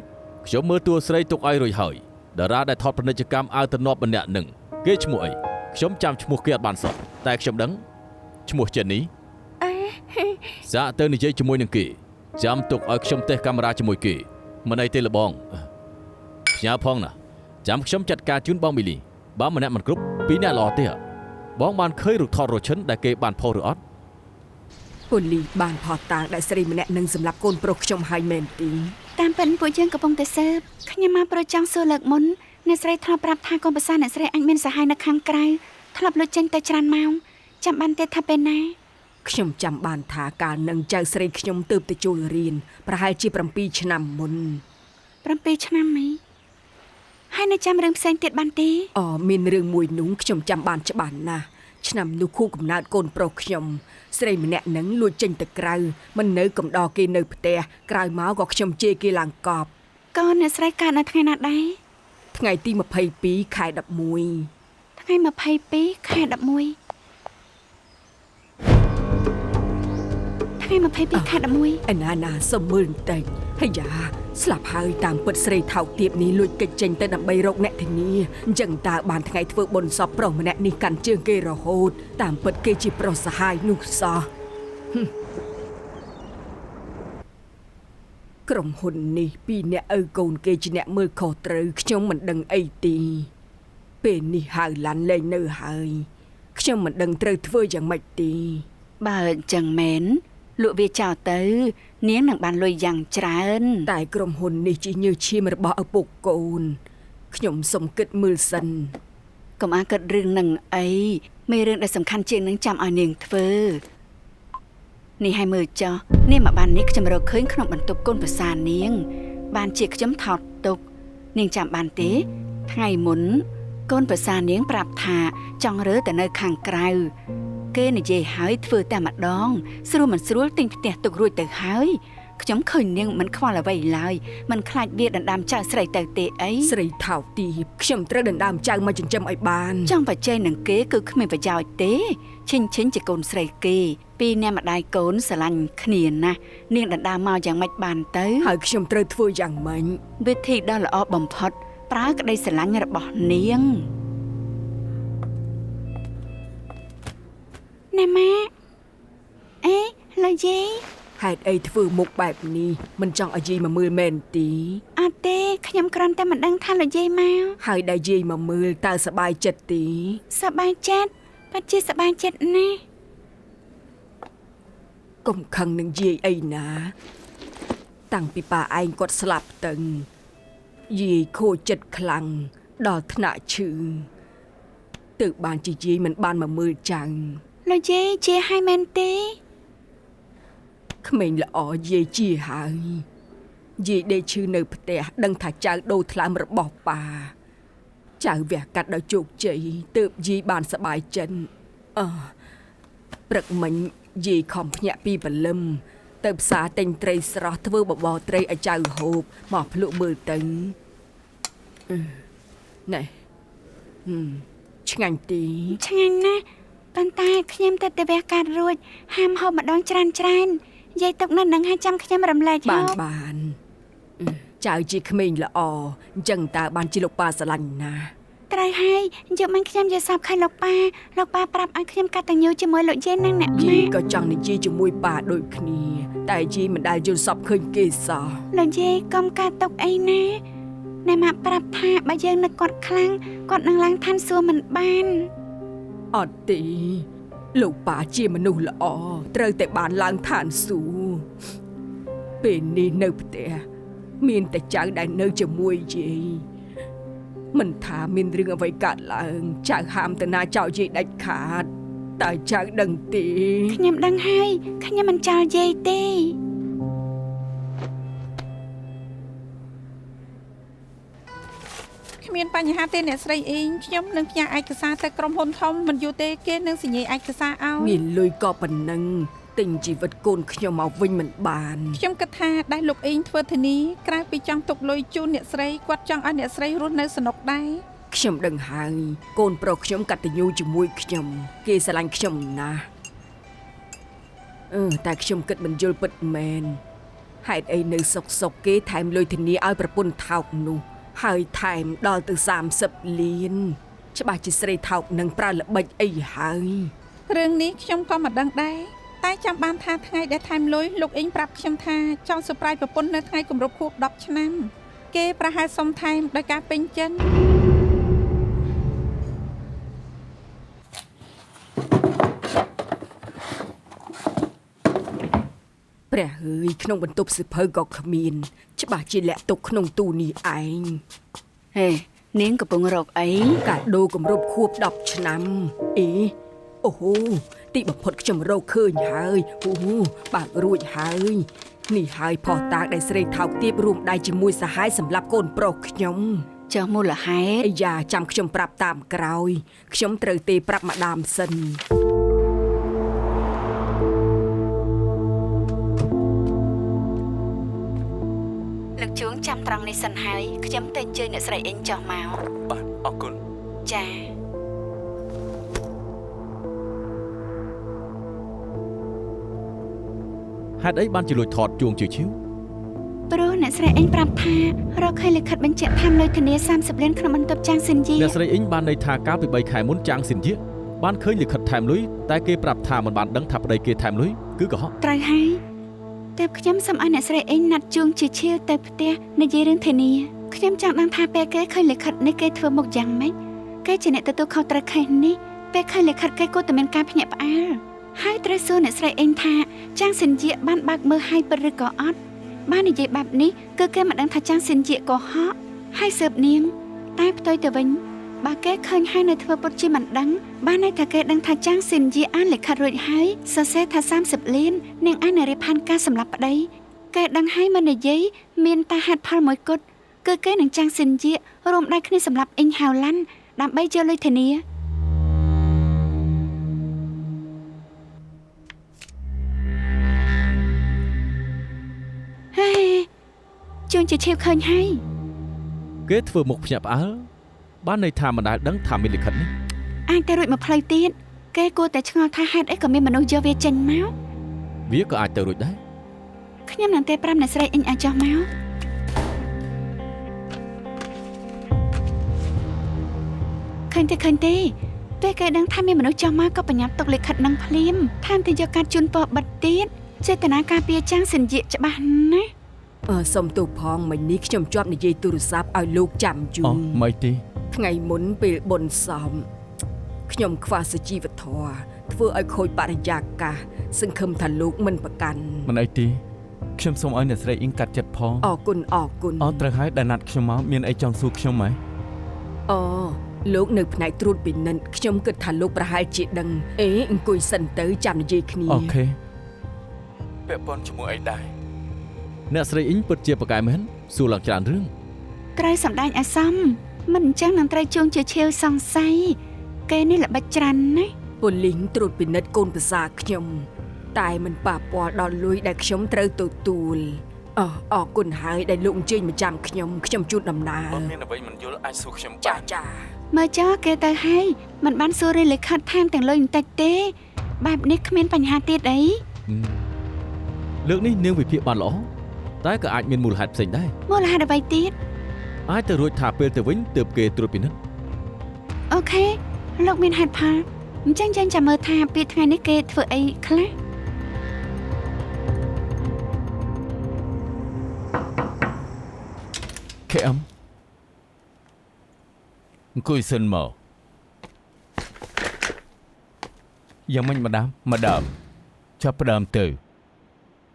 ខ្ញុំមើលតួស្រីទុកឲ្យរួចហើយតារាដែលថតពាណិជ្ជកម្មឲ្យទៅនប់ម្នាក់នឹងគេឈ្មោះអីខ្ញុំចាំឈ្មោះគេអត់បានសោះតែខ្ញុំដឹងឈ្មោះ Jenny សាកទៅនិយាយជាមួយនឹងគេចាំទុកឲ្យខ្ញុំតេស្តកាមេរ៉ាជាមួយគេមិនអីទេលបងផ្ញើផងណាចាំខ្ញុំចាត់ការជូនបងមីលីបើម្នាក់មិនគ្រប់ពីរអ្នកល្អទេបងបានឃើញរូបថតរឈិនដែលគេបានផុសឬអត់ ប៉ូលីសបានផុសតាងដែលស្រីម្នាក់នឹងសម្លាប់កូនប្រុសខ្ញុំហើយមែនទេ តាមពិតពួកយើងកំពុងតែស៊ើបខ្ញុំមកប្រចង់សួរលើកមុនអ្នកស្រីធ្លាប់ប្រាប់ថាកូនប្រសាអ្នកស្រីអាចមានសហាយនៅខាងក្រៅធ្លាប់លុចចេញទៅច្រើនម៉ោងចាំបានទេថាពេលណា ខ្ញុំចាំបានថាកាលនឹងចៅស្រីខ្ញុំទើបទៅចូលរៀនប្រហែលជា7ឆ្នាំមុន 7 ឆ្នាំហីហើយនៅចាំរឿងផ្សេងទៀតបានទេ មានរឿងមួយនោះខ្ញុំចាំបានច្បាស់ណាស់ឆ្នាំនោះខួបកំណើតកូនប្រុសខ្ញុំស្រីម្នាក់នឹងលួចចេញទៅក្រៅមិននៅកំដរគេនៅផ្ទះក្រោយមកក៏ខ្ញុំជេរគេឡើងកប់ កូនអ្នកស្រីកើតនៅថ្ងៃណាដែរ ថ្ងៃទី22ខែ11 ថ្ងៃ22ខែ11ថ្ងៃ22ខែ11 ឯណាសុំមើលបន្តិចហើយយ៉ាស្លាប់ហើយតាមពិតស្រីថោកទាបនេះលួចកិច្ចចេញទៅដើម្បីរកអ្នកធានាអញ្ចឹងតើបានថ្ងៃធ្វើបុណ្យសពប្រុសម្នាក់នេះកាន់ជើងគេរហូតតាមពិតគេជាប្រុសសហាយនោះសោះក្រុមហ៊ុននេះពីរអ្នកឪកូនគេជាអ្នកមើលខុសត្រូវខ្ញុំមិនដឹងអីទីពេលនេះហៅឡាន់លែងនៅហើយខ្ញុំមិនដឹងត្រូវធ្វើយ៉ាងម៉េចទី បើអញ្ចឹងមែនលក់វាចោលទៅនាងនឹងបានលុយយ៉ាងច្រើន តែក្រុមហ៊ុននេះជាញើសឈាមរបស់ឪពុកកូនខ្ញុំសុំគិតមើលសិនកុំអាគិតរឿងនឹងអីមេរឿងដែលសំខាន់ជាងនឹងចាំឲ្យនាងធ្វើនេះឲ្យមើលចោះនេះមកបាននេះខ្ញុំរកឃើញក្នុងបន្ទប់កូនប្រសានាងបានជាខ្ញុំថតទុកនាងចាំបានទេថ្ងៃមុនកូនប្រសានាងប្រាប់ថាចង់រើតែនៅខាងក្រៅគេនិយាយហើយធ្វើតែម្ដងស្រួលមិនស្រួលទិញផ្ទះទុករួចទៅហើយខ្ញុំឃើញនាងមិនខ្វល់អ្វីឡើយមិនខ្លាចវាដណ្ដើមចៅស្រីទៅទេអីស្រីថោកទាបខ្ញុំត្រូវដណ្ដើមចៅមកចិញ្ចឹមឲ្យបានចង់បច្ចេកនឹងគេគឺគ្មានប្រយោជន៍ទេឈិញជាកូនស្រីគេពីរអ្នកម្ដាយកូនស្រឡាញ់គ្នាណាស់នាងដណ្ដើមមកយ៉ាងម៉េចបានទៅហើយខ្ញុំត្រូវធ្វើយ៉ាងម៉េចវិធីដ៏ល្អបំផុតប្រើក្តីស្រឡាញ់របស់នាង ណែម៉ាអេលោកយាយ ហេតុអីធ្វើមុខបែបនេះមិនចង់ឲ្យយាយមកមើលមែនទីអត់ទេខ្ញុំគ្រាន់តែមិនដឹងថាលោកយាយមកហើយដែលយាយមកមើលតើសប្បាយចិត្តទីសប្បាយចិត្តពិតជាសប្បាយចិត្តណាស់ កុំខឹងនឹងយាយអីណាតាំងពីប៉ាឯងគាត់ស្លាប់ទៅយាយខូចចិត្តខ្លាំងដល់ថ្នាក់ឈឺទើបបានជាយាយមិនបានមកមើលចៅ លោកយាយជាឲ្យមែនទេក្មេងល្អយាយជាហើយយាយដេកឈឺនៅផ្ទះដឹងថាចៅដូរថ្លើមរបស់ប៉ាចៅវះកាត់ដោយជោគជ័យទើបយាយបានសប្បាយចិត្តព្រឹកមិញយាយខំភ្ញាក់ពីព្រលឹមទៅផ្សារទិញត្រីស្រស់ធ្វើបបរត្រីឲ្យចៅហូបមកភ្លក់មើលទៅណែឆ្ងាញ់ទីឆ្ងាញ់ណាស់ប៉ុន្តែខ្ញុំទៅវះកាត់រួចហាមហូបម្ដងច្រើនយាយទុកនៅនឹងឲ្យចាំខ្ញុំរំលែកហូបបានចៅជាក្មេងល្អអញ្ចឹងតើបានជាលោកប៉ាស្រឡាញ់ណាត្រូវហើយយកមិនខ្ញុំយកសពខែលោកប៉ាប្រាប់ឲ្យខ្ញុំកតញ្ញូជាមួយលោកយាយនិងអ្នកម៉ែយាយក៏ចង់និយាយជាមួយប៉ាដូចគ្នាតែយាយមិនដែលយល់សពឃើញគេសោះលោកយាយកុំកាត់ទុកអីណាណែមកប្រាប់ថាបើយើងនឹកគាត់ខ្លាំងគាត់នឹងឡើងឋានសួគ៌មិនបានអត់ទេលោកប៉ាជាមនុស្សល្អត្រូវតែបានឡើងឋានសួគ៌ពេលនេះនៅផ្ទះមានតែចៅដែលនៅជាមួយយាយមិនថាមានរឿងអ្វីកើតឡើងចៅហាមទៅណាចោលយាយដាច់ខាតតើចៅដឹងទេខ្ញុំដឹងហើយខ្ញុំមិនចោលយាយទេគ្មានបញ្ហាទេអ្នកស្រីអ៊ីងខ្ញុំនឹងផ្ញើឯកសារទៅក្រុមហ៊ុនធំមិនយូរទេគេនឹងសញ្ញាឯកសារឲ្យមានលុយក៏ប៉ុណ្ណឹងទិញជីវិតកូនខ្ញុំមកវិញមិនបានខ្ញុំគិតថាដែលលោកអ៊ីងធ្វើធានាក្រៅពីចង់ទុកលុយជូនអ្នកស្រីគាត់ចង់ឲ្យអ្នកស្រីរស់នៅសនុកដែរខ្ញុំដឹងហើយកូនប្រុសខ្ញុំកតញ្ញូជាមួយខ្ញុំគេស្រឡាញ់ខ្ញុំណាស់តែខ្ញុំគិតមិនយល់ពិតមែនហេតុអីនៅសុកគេថែមលុយធានាឲ្យប្រពន្ធថោកនោះហើយថែមដល់ទៅ30លានច្បាស់ជាស្រីថោកនឹងប្រើល្បិចអីហើយរឿងនេះខ្ញុំក៏មិនដឹងដែរតែចាំបានថាថ្ងៃដែលថែមលុយលោកអ៊ីងប្រាប់ខ្ញុំថាចង់សប្រៃប្រពន្ធនៅថ្ងៃគម្រប់ខួប10ឆ្នាំគេប្រហែលសុំថែមដោយការពេញចិត្តព្រះអើយក្នុងបន្ទប់សិភៅក៏គ្មានច្បាស់ជាលាក់ទុកក្នុងទូនេះឯងហេនាងកំពុងរកអីកាដូគម្រប់ខួប10ឆ្នាំអូហូទីបំផុតខ្ញុំរកឃើញហើយបើករួចហើយ នេះហើយផោះតាងដែលស្រីថោកទាបរួមដៃជាមួយសហាយសម្រាប់កូនប្រុសខ្ញុំ ចុះមូលហេតុ អាយ៉ាចាំខ្ញុំប្រាប់តាមក្រោយខ្ញុំត្រូវទេប្រាប់ម្ដាមសិន លោកជួងចាំត្រង់នេះសិនហើយខ្ញុំទៅអញ្ជើញអ្នកស្រីអេងចុះមក បាទអរគុណ ចា ហេតុអីបានជាលួចថតជួងជឿឈៀវ ព្រោះអ្នកស្រីអេងប្រាប់ថារកឃើញលិខិតបញ្ជាក់ថាលុយធានា30លានក្នុងបន្ទប់ចាងសិនយី អ្នកស្រីអ៊ីងបានន័យថាកាលពី3ខែមុនចាងសិនជាបានឃើញលិខិតថែមលុយតែគេប្រាប់ថាមិនបានដឹងថាប្តីគេថែមលុយគឺកុហក ត្រូវហើយតែខ្ញុំសូមឲ្យអ្នកស្រីអេងណាត់ជួងជាឈៀវទៅផ្ទះនិយាយរឿងធានាខ្ញុំចង់ដឹងថាពេលគេឃើញលិខិតនេះគេធ្វើមុខយ៉ាងម៉េចគេជាអ្នកទទួលខុសត្រូវខេសនេះពេលឃើញលិខិតគេគួរតែមានការភ្ញាក់ផ្អើលហើយត្រូវសួរអ្នកស្រីអេងថាចាងសិនជាបានបើកមើលឲ្យពិតឬក៏អត់បាននិយាយបែបនេះគឺគេមិនដឹងថាចាងសិនជាកុហកហើយស៊ើបនាងតែផ្ទុយទៅវិញបើគេឃើញហើយនៅធ្វើពុតជាមិនដឹងបានន័យថាគេដឹងថាចាងសិនជាអានលិខិតរួចហើយសរសេរថា30លាននាងអាចនឹងរៀបផានការសម្រាប់ប្តីគេដឹងហើយមិននិយាយមានតែហេតុផលមួយគត់គឺគេនឹងចាងសិនជារួមដៃគ្នាសម្រាប់អ៊ីងហៅឡាន់ដើម្បីយកលុយធានាហេជួនជាឈៀវឃើញហើយ គេធ្វើមុខភ្ញាក់ផ្អើលបានន័យថាមិនដែលដឹងថាមានលិខិតនេះ អាចទៅរួចមកផ្លូវទៀតគេគួរតែឆ្ងល់ថាហេតុអីក៏មានមនុស្សយកវាចេញមក វាក៏អាចទៅរួចដែរ ខ្ញុំនឹងទេប្រាប់អ្នកស្រីអ៊ីងអាចចុះមកឃើញទេពេលគេដឹងថាមានមនុស្សចុះមកក៏បញ្ញាប់ទុកលិខិតនឹងភ្លាមថែមទាំងយកកាត់ជូនពរបិទទៀតចេតនាការពារចាងសិនជាច្បាស់ណាស់ សុំទោសផងមិញនេះខ្ញុំជាប់និយាយទូរស័ព្ទឲ្យលោកចាំយូរ មិនទេ ថ្ងៃមុនពេលបុណ្យសពខ្ញុំខ្វះសុជីវធម៌ធ្វើឲ្យខូចបរិយាកាសសង្ឃឹមថាលោកមិនប្រកាន់ មិនអីទេខ្ញុំសូមឲ្យអ្នកស្រីអ៊ីងកាត់ចិត្តផង អរគុណ ត្រូវហើយដែលណាត់ខ្ញុំមកមានអីចង់សួរខ្ញុំហ៎ លោកនៅផ្នែកត្រួតពិនិត្យខ្ញុំគិតថាលោកប្រហែលជាដឹងអង្គុយសិនទៅចាំនិយាយគ្នា អូខេពាក់ព័ន្ធជាមួយអីដែរ អ្នកស្រីអ៊ីងពិតជាប្រកែមែនសួរឡើងច្រើនរឿង ត្រូវសម្ដែងអាសមមិនអញ្ចឹងនឹងត្រូវជួងជាឈៀវសង្ស័យគេនេះល្បិចច្រើនណាស់ ប៉ូលីសត្រួតពិនិត្យកូនប្រសាខ្ញុំតែមិនប៉ះពាល់ដល់លុយដែលខ្ញុំត្រូវទទួលអរគុណហើយដែលលោកអញ្ជើញមកចាំខ្ញុំជូនដំណើរ បើមានអ្វីមិនយល់អាចសួរខ្ញុំបាន ចា មើលចោលគេទៅហើយមិនបានសួររឿងលិខិតថែមទាំងលុយបន្តិចទេបែបនេះគ្មានបញ្ហាទៀតអី លើកនេះនាងវិភាគបានល្អតែក៏អាចមានមូលហេតុផ្សេងដែរ មូលហេតុអ្វីទៀត អាចទៅរួចថាពេលទៅវិញទើបគេត្រួតពិនិត្យ អូខេលោកមានហេតុផលអញ្ចឹងចាំមើលថាពីថ្ងៃនេះគេធ្វើអីខ្លះ KM អង្គុយសិនមកយ៉ាងម៉េចម្ដាមចាប់ផ្ដើមទៅ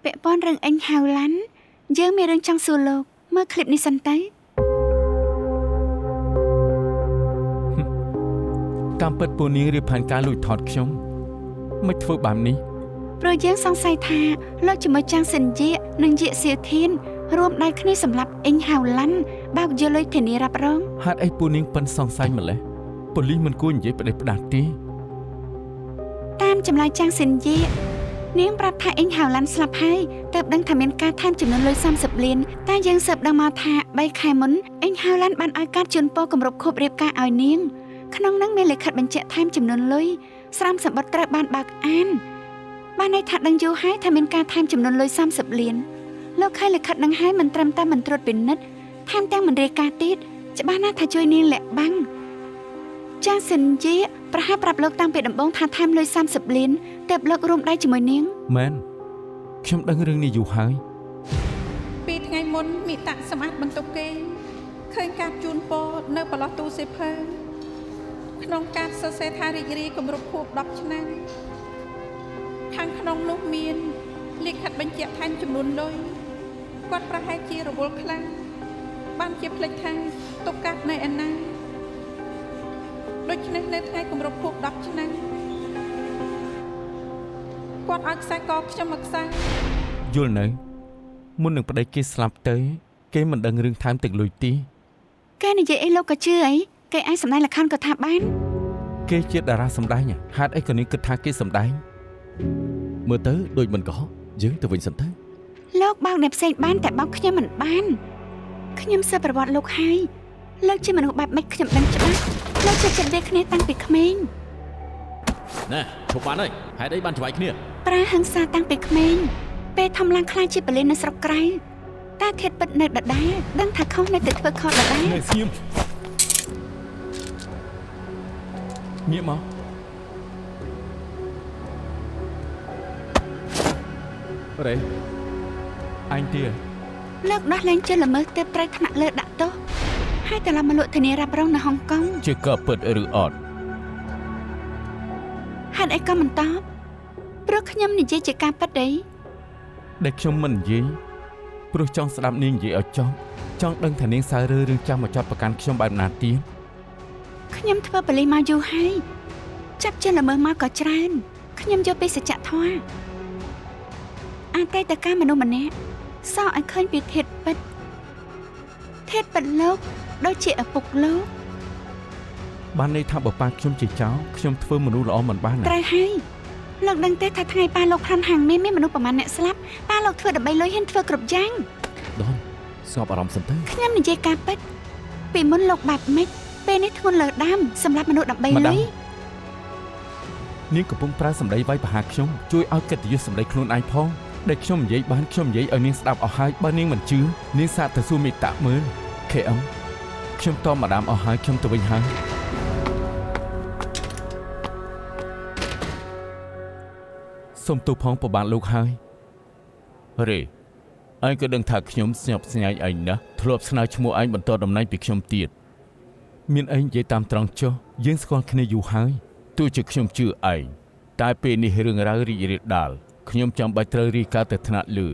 ពាក់ព័ន្ធរឿងអេងហៅឡាន់យើងមានរឿងចង់សួរលោកមើលឃ្លីបនេះសិនទៅ តាមពិតពូនាងរៀបផែនការលួចថតខ្ញុំមិនធ្វើបែបនេះ ព្រោះយើងសង្ស័យថាលោកជាមួយចាងសិនជានិងជាសៀវធានរួមដៃគ្នាសម្រាប់អេងហៅឡាន់បើកយកលុយធានារ៉ាប់រង ហេតុអីពូនាងប៉ិនសង្ស័យម្លេះប៉ូលីសមិនគួរនិយាយផ្ដេសផ្ដាស់ទេ តាមចម្លើយចាងសិនជានាងប្រាប់ថាអេងហៅឡាន់ស្លាប់ហើយទើបដឹងថាមានការថែមចំនួនលុយ30លានតែយើងស៊ើបដឹងមកថា3ខែមុនអេងហៅឡាន់បានឲ្យកាត់ជូនពរគម្រប់ខួបរៀបការឲ្យនាងក្នុងនោះមានលិខិតបញ្ជាក់ថែមចំនួនលុយស្រាមសម្បត្តិត្រូវបានបើកអានបានន័យថាដឹងយូរហើយថាមានការថែមចំនួនលុយ30លានលោកឃើញលិខិតនឹងហើយមិនត្រឹមតែមិនត្រួតពិនិត្យថែមទាំងមិនរាយការណ៍ទៀតច្បាស់ណាស់ថាជួយនាងលាក់បាំងចាងសិនជាប្រហែលប្រាប់លោកតាំងពីដំបូងថាថែមលុយ30លានទើបលោករួមដៃជាមួយនាង មែនខ្ញុំដឹងរឿងនេះយូរហើយ ពីថ្ងៃមុនមីតាក់សម្អាតបន្ទប់គេឃើញការជូនពរនៅប្រឡោះទូសេភើក្នុងការសរសេរថារីករាយគម្រប់ខួប10ឆ្នាំខាងក្នុងនោះមានលិខិតបញ្ជាក់ថែមចំនួនលុយគាត់ប្រហែលជារវល់ខ្លាំងបានជាភ្លេចថាទុកកាត់នៅឯណាដូច្នេះនៅថ្ងៃគម្រប់ខួប10ឆ្នាំគាត់ឲ្យខ្សែកខ្ញុំមកខ្សែ យល់នៅ មុននឹងប្តីគេស្លាប់ទៅគេមិនដឹងរឿងថែមទឹកលុយទី គេនិយាយអីលោកក៏ជឿអីគេអាចសម្ដែងល្ខោនក៏ថាបាន គេជាតារាសម្ដែងហេតុអីក៏នាងគិតថាគេសម្ដែង មើលទៅដូចមិនកុហកយើងទៅវិញសិនទៅ លោកបោកអ្នកផ្សេងបានតែបោកខ្ញុំមិនបានខ្ញុំសើប្រវត្តិលោកហើយលោកជាមនុស្សបែបម៉េចខ្ញុំដឹងច្បាស់លោកជាចិត្តវាគ្នាតាំងពីក្មេង ណែឈប់បានហើយហេតុអីបានច្បាយគ្នា ប្រើហិង្សាតាំងពីក្មេងពេលធំឡើងខ្លាចជាបលិននៅស្រុកក្រៅតែធៀបពិតនៅដដែលដឹងថាខុសនៅតែធ្វើខុសដដែល នៅស្ងៀមងាកមករ៉េអញទៀត លោកដោះលែងជិះល្មើសទៅត្រូវថ្នាក់លើដាក់ទោសហើយត្រឡប់មកលក់ធានារ៉ាប់រងនៅហុងកុង ជាក៏ពិតឬអត់ ហេតុអីក៏មិនតបព្រោះខ្ញុំនិយាយជាការពិតអី ដែលខ្ញុំមិននិយាយព្រោះចង់ស្ដាប់នាងនិយាយឲ្យចប់ចង់ដឹងថានាងសើរើរឿងចាំមកចោតប្រកាន់ខ្ញុំបែបណាទៀត ខ្ញុំធ្វើបលិមកយូរហើយចាប់ជិះល្មើសមកក៏ច្រើនខ្ញុំយកពីសច្ចធម៌អតីតកាលមនុស្សម្នាក់សោកឲ្យឃើញពីធាតុពិតលោកដូចជាឪពុកលោក បានន័យថាបើប៉ាខ្ញុំជាចោរខ្ញុំធ្វើមនុស្សល្អមិនបានណា ត្រូវហើយលោកដឹងទេថាថ្ងៃប៉ាលោកផាន់ហាងមានមនុស្សប្រមាណអ្នកស្លាប់ប៉ាលោកធ្វើដើម្បីលុយហ៊ានធ្វើគ្រប់យ៉ាង ដនស្ងប់អារម្មណ៍សិនទៅ ខ្ញុំនិយាយការពិតពីមុនលោកបែបម៉េចពេលនេះធ្ងន់លើដើមសម្រាប់មនុស្សដើម្បីលុយ នាងកំពុងប្រើសម្ដីវាយប្រហារខ្ញុំជួយឲ្យកិត្តិយសសម្ដីខ្លួនឯងផងដែលខ្ញុំនិយាយបានខ្ញុំនិយាយឲ្យនាងស្ដាប់អស់ហើយបើនាងមិនជឿនាងសាកទៅសួរមេតាមើល KM ខ្ញុំតមកដាមអស់ហើយខ្ញុំទៅវិញហើយសូមទោសផងប្របាទលោកហើយរេឯងក៏ដឹងថាខ្ញុំស្ញប់ស្ញែងឯងណាស់ធ្លាប់ស្នើឈ្មោះឯងបន្តតំណែងពីខ្ញុំទៀតមានឯងនិយាយតាមត្រង់ចុះយើងស្គាល់គ្នាយូរហើយទោះជាខ្ញុំជឿឯងតែពេលនេះរឿងរ៉ាវរីករាលដាលខ្ញុំចាំបាច់ត្រូវរីកាទៅថ្នាក់លើ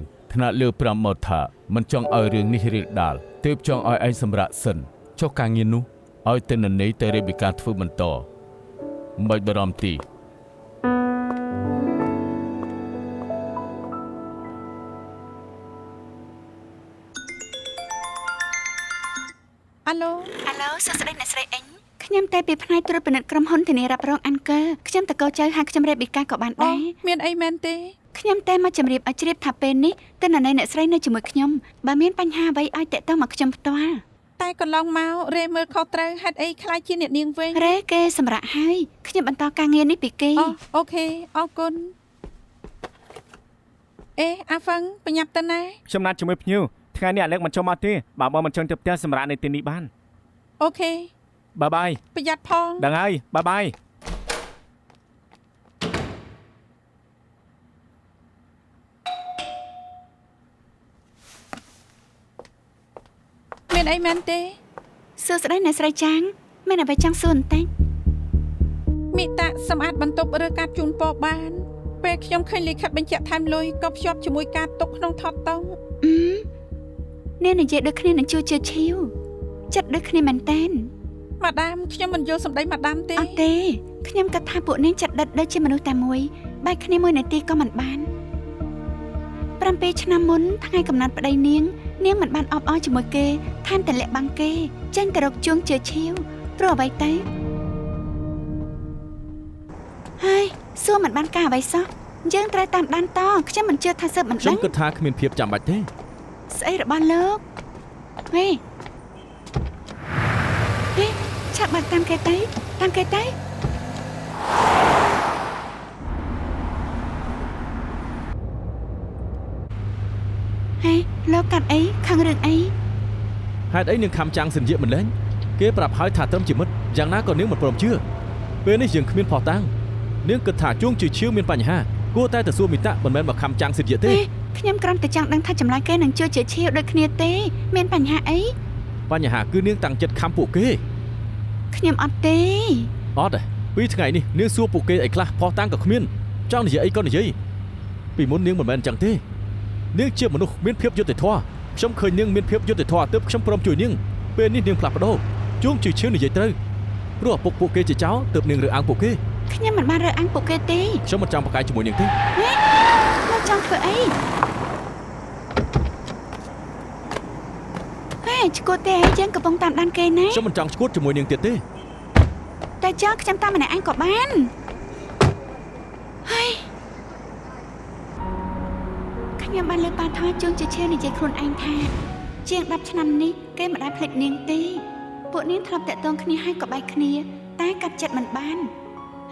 ប្រាប់មកថាមិនចង់ឲ្យរឿងនេះរីកដាលទើបចង់ឲ្យឯងសម្រាកសិនចុះការងារនោះឲ្យទៅននីទៅរេប៊ីកាធ្វើបន្តមិនបាច់បារម្ភទី អាឡូ សួស្តីអ្នកស្រីអេងខ្ញុំតែពីផ្នែកត្រួតពិនិត្យក្រុមហ៊ុនធានារ៉ាប់រងអង្គរខ្ញុំតកោចៅហើយខ្ញុំរេប៊ីកាក៏បានដែរ មានអីមែនទេ ខ្ញុំតែមកជម្រាបឲ្យជ្រាបថាពេលនេះតើណែអ្នកស្រីនៅជាមួយខ្ញុំបើមានបញ្ហាអ្វីឲ្យតាក់ទងមកខ្ញុំផ្ទាល់ តែកន្លងមករេមើលខុសត្រូវហេតុអីខ្លាចជាអ្នកនាងវិញ រេគេសម្រាប់ហើយខ្ញុំបន្តការងារនេះពីគេ អូខេអរគុណអេអាហ្វាំងបញ្ញាប់ទៅណា ខ្ញុំណាត់ជាមួយភ្ញៀវថ្ងៃនេះអាឡែកមិនចុះមកទេបើបងមិនចង់ទៅផ្ទះសម្រាប់នៅទីនេះបាន អូខេ បាយបាយ ប្រយ័ត្នផង ដឹងហើយបាយបាយ មានអីមែនទេស ួស្តីអ្នកស្រីចាងមានអ្វីចង់សួរបន្តិច មីតាសម្អាតបន្ទប់ឬការជូនពរបានពេលខ្ញុំឃើញលិខិតបញ្ជាក់ថែមលុយក៏ភ្ជាប់ជាមួយការទុកក្នុងថតតុង អ្នកនិយាយដូចគ្នានឹងជួយជឿឈីវចិត្តដូចគ្នាមែនតើ ម៉ាដាមខ្ញុំមិនយល់សម្ដីម៉ាដាមទេ អត់ទេខ្ញុំគិតថាពួកនាងចិត្តដិតដូចជាមនុស្សតែមួយបែកគ្នាមួយនាទីក៏មិនបាន7ឆ្នាំមុនថ្ងៃកំណត់ប្តីនាងមិនបានអបអរជាមួយគេថែមតែលាក់បាំងគេចេញទៅរកជួងជឿឈីវព្រោះអ្វីទៅហើយសួរមិនបានការអ្វីសោះយើងត្រូវតាមដានតខ្ញុំមិនជឿថាសើបមិន ខ្ញុំ ដឹង គិតថាគ្មានភាពចាំបាច់ទេ ស្អីរបស់លោកហេឆាប់បើកតាមគេទៅហេលោកកាត់អីខាងរឿងអី ហេតុអីនាងខំចាំងសិនជាមិនលែងគេប្រាប់ឲ្យថាត្រឹមជាមិត្តយ៉ាងណាក៏នាងមិនព្រមជឿពេលនេះយើងគ្មានផុសតាំងនាងគិតថាជួងជឿឈៀវមានបញ្ហាគួរតែទៅសួរមីតាមិនមែនមកខំចាំងសិនជាទេ ខ្ញុំគ្រាន់តែចង់ដឹងថាចម្លើយគេនឹងជឿជាឈៀវដូចគ្នាទេមានបញ្ហាអី បញ្ហាគឺនាងតាំងចិត្តខំពួកគេ ខ្ញុំអត់ទេ អត់ទេពីថ្ងៃនេះនាងសួរពួកគេអីខ្លះផុសតាំងក៏គ្មានចង់និយាយអីក៏និយាយពីមុននាងមិនមែនអញ្ចឹងទេនាងជាមនុស្សមានភាពយុត្តិធម៌ខ្ញុំឃើញនាងមានភាពយុត្តិធម៌ទើបខ្ញុំព្រមជួយនាងពេលនេះនាងផ្លាស់ប្ដូរជួងជឿឈៀវនិយាយត្រូវព្រោះឪពុកពួកគេជាចោរទើបនាងរើសអើងពួកគេ ខ្ញុំមិនបានរើសអើងពួកគេទេ ខ្ញុំមិនចង់ប្រកែកជាមួយនាងទេ លោកចង់ធ្វើអី ឈួតទេយើងកំពុងតាមដានគេណា ខ្ញុំមិនចង់ឈួតជាមួយនាងទៀតទេ តែចង់ខ្ញុំតាមម្នាក់ឯងក៏បានហើយខ្ញុំបានលើកបានថាជើងជាឈានិយាយខ្លួនឯងថាជាង10ឆ្នាំនេះគេមិនដែលភ្លេចនាងទេពួកនាងធ្លាប់តាក់ទងគ្នាហើយក៏បែកគ្នាតែកាត់ចិត្តមិនបាន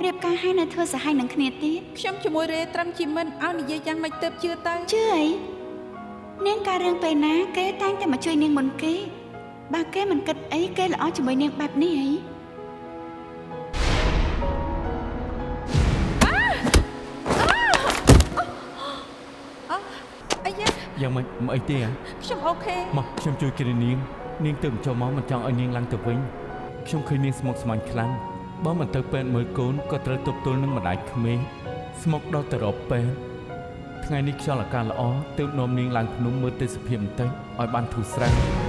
រៀបការហើយនៅធ្វើសហាយនឹងគ្នាទៀត ខ្ញុំជាមួយរេត្រឹមជាមិនឲ្យនិយាយយ៉ាងម៉េចទៅជឿទៅ ជឿអីនាងការរឿងពេលណាគេតែងតែមកជួយនាងមុនគេបើគេមិនគិតអីគេល្អជាមួយនាងបែបនេះអី អាយ៉ា យ៉ាងមិនអីទេហ៎ ខ្ញុំអូខេ មកខ្ញុំជួយគ្រានាងនាងទៅចូលមកមិនចង់ឲ្យនាងឡើងទៅវិញខ្ញុំឃើញនាងស្មុគស្មាញខ្លាំងបើមិនទៅពេទ្យមើលកូនក៏ត្រូវទប់ទល់នឹងម្ដាយក្មេងស្មុកដល់ទៅរកពេទ្យថ្ងៃនេះខ្យល់អាកាសល្អទើបនាំនាងឡើងភ្នំមើលទេសភាពបន្តិចឲ្យបានធូរស្រាល